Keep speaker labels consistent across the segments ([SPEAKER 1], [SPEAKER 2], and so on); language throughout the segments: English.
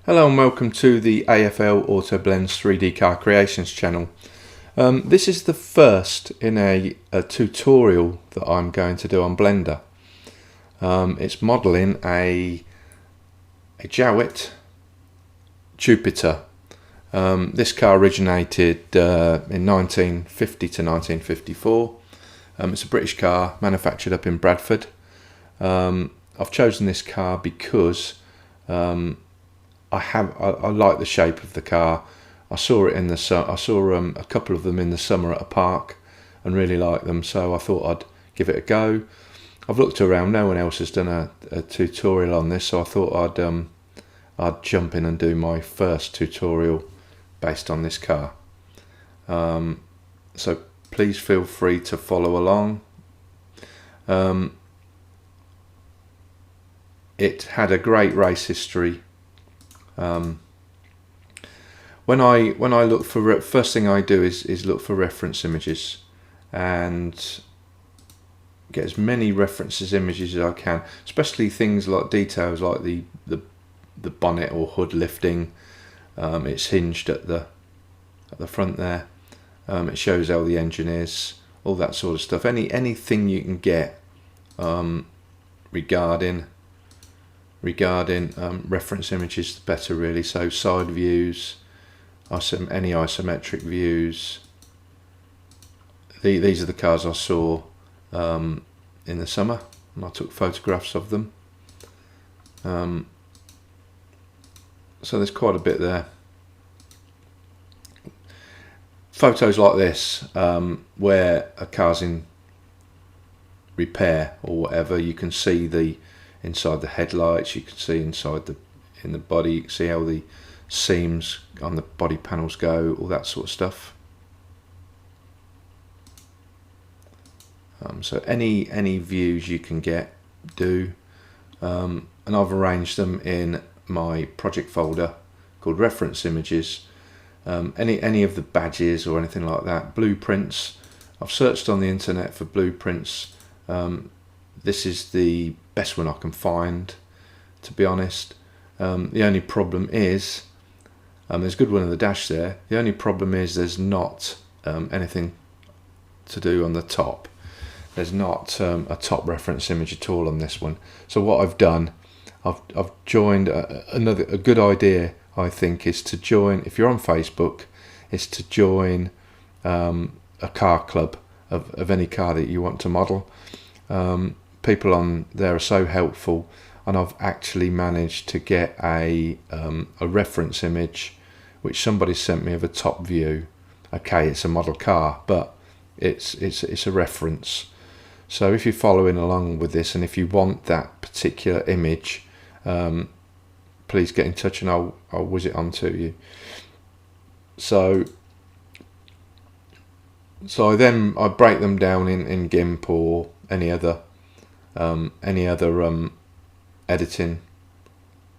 [SPEAKER 1] Hello and welcome to the AFL Auto Blends 3D Car Creations channel. This is the first in a tutorial that I'm going to do on Blender. It's modelling a Jowett Jupiter. This car originated in 1950 to 1954. It's a British car manufactured up in Bradford. I've chosen this car because I like the shape of the car. I saw it in the I saw a couple of them in the summer at a park and really liked them, so I thought I'd give it a go. I've looked around, no one else has done a tutorial on this, so I thought I'd jump in and do my first tutorial based on this car. So please feel free to follow along. It had a great race history. When I look for first thing I do is look for reference images and get as many references images as I can, especially things like details like the bonnet or hood lifting. It's hinged at the front there. It shows how the engine is, all that sort of stuff. Anything you can get regarding reference images, the better really. So side views, any isometric views. These are the cars I saw in the summer and I took photographs of them. So there's quite a bit there. Photos like this, where a car's in repair or whatever, you can see the inside the headlights, you can see inside in the body, you can see how the seams on the body panels go, all that sort of stuff. So any views you can get, do. And I've arranged them in my project folder called reference images. Any of the badges or anything like that, blueprints. I've searched on the internet for blueprints. This is the best one I can find, to be honest. The only problem is, there's a good one in the dash there. The only problem is there's not anything to do on the top. There's not a top reference image at all on this one. So what I've done, I've joined a good idea, I think, is to join, if you're on Facebook, is to join a car club of any car that you want to model. People on there are so helpful, and I've actually managed to get a reference image which somebody sent me of a top view. Okay, it's a model car, but it's a reference. So if you're following along with this and if you want that particular image, please get in touch and I'll whiz it on to you. So I break them down in GIMP or any other editing,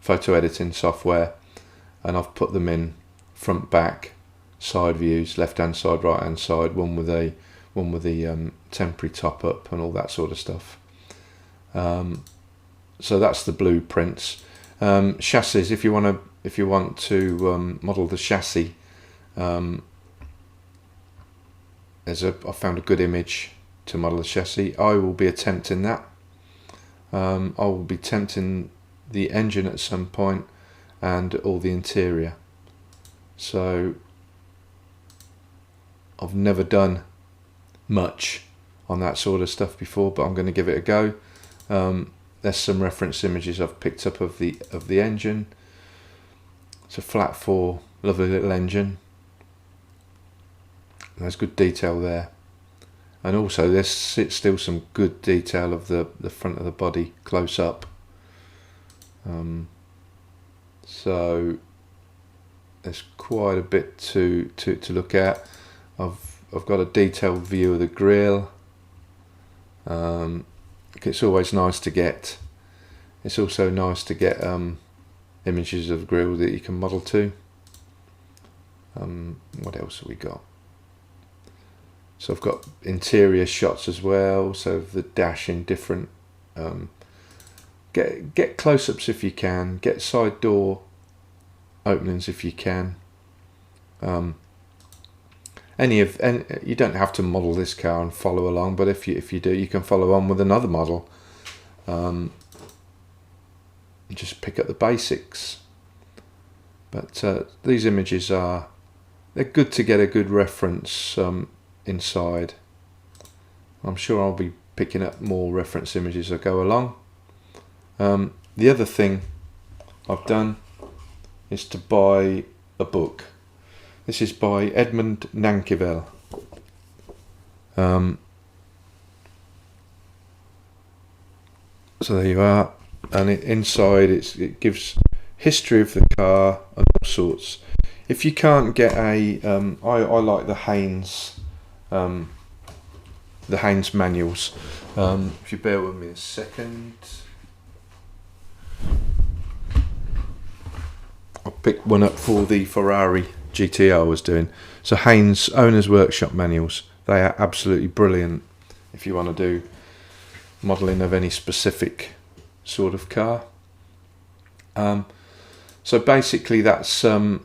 [SPEAKER 1] photo editing software, and I've put them in front, back, side views, left hand side, right hand side, one with the temporary top up and all that sort of stuff. So that's the blueprints. Chassis, if you want to model the chassis, I found a good image to model the chassis. I will be attempting that. I will be attempting the engine at some point and all the interior. So I've never done much on that sort of stuff before, but I'm going to give it a go. There's some reference images I've picked up of the engine. It's a flat 4, lovely little engine. There's good detail there, and also there's still some good detail of the front of the body close up. So there's quite a bit to look at. I've got a detailed view of the grille. It's always nice to get. It's also nice to get images of the grille that you can model to. What else have we got? So I've got interior shots as well. So the dash in different. Get close-ups if you can. Get side door openings if you can. You don't have to model this car and follow along, but if you do, you can follow on with another model. Just pick up the basics. But these images they're good to get a good reference inside. I'm sure I'll be picking up more reference images as I go along. The other thing I've done is to buy a book. This is by Edmund Nankivel. So there you are, and inside it gives history of the car and all sorts. If you can't get I like the Haynes manuals. If you bear with me a second, I'll pick one up for the Ferrari GTR I was doing. So Haynes Owner's Workshop manuals, they are absolutely brilliant if you want to do modelling of any specific sort of car. So basically that's the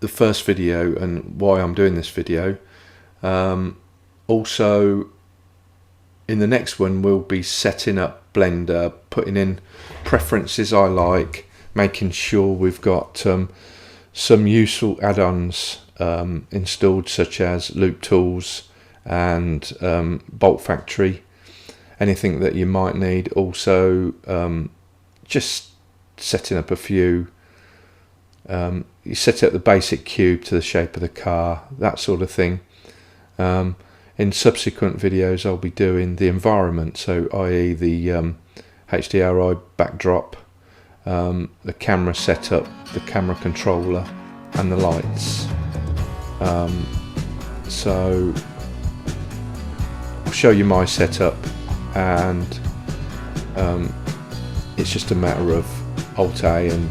[SPEAKER 1] first video and why I'm doing this video. Also in the next one we'll be setting up Blender, putting in preferences I like, making sure we've got some useful add-ons installed, such as loop tools and bolt factory, anything that you might need. Also just setting up a few, you set up the basic cube to the shape of the car, that sort of thing. In subsequent videos I'll be doing the environment, so i.e. the HDRI backdrop, the camera setup, the camera controller and the lights. So I'll show you my setup, and it's just a matter of Alt-A and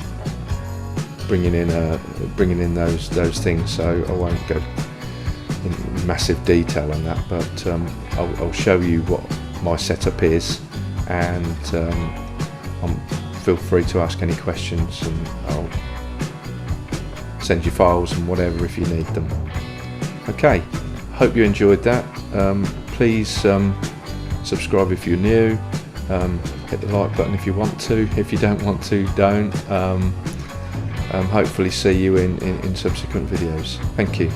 [SPEAKER 1] bringing in those things, so I won't go in massive detail on that, but I'll show you what my setup is, and feel free to ask any questions, and I'll send you files and whatever if you need them. Okay, hope you enjoyed that. Please subscribe if you're new, hit the like button if you want to. If you don't want to, don't. Hopefully see you in subsequent videos. Thank you.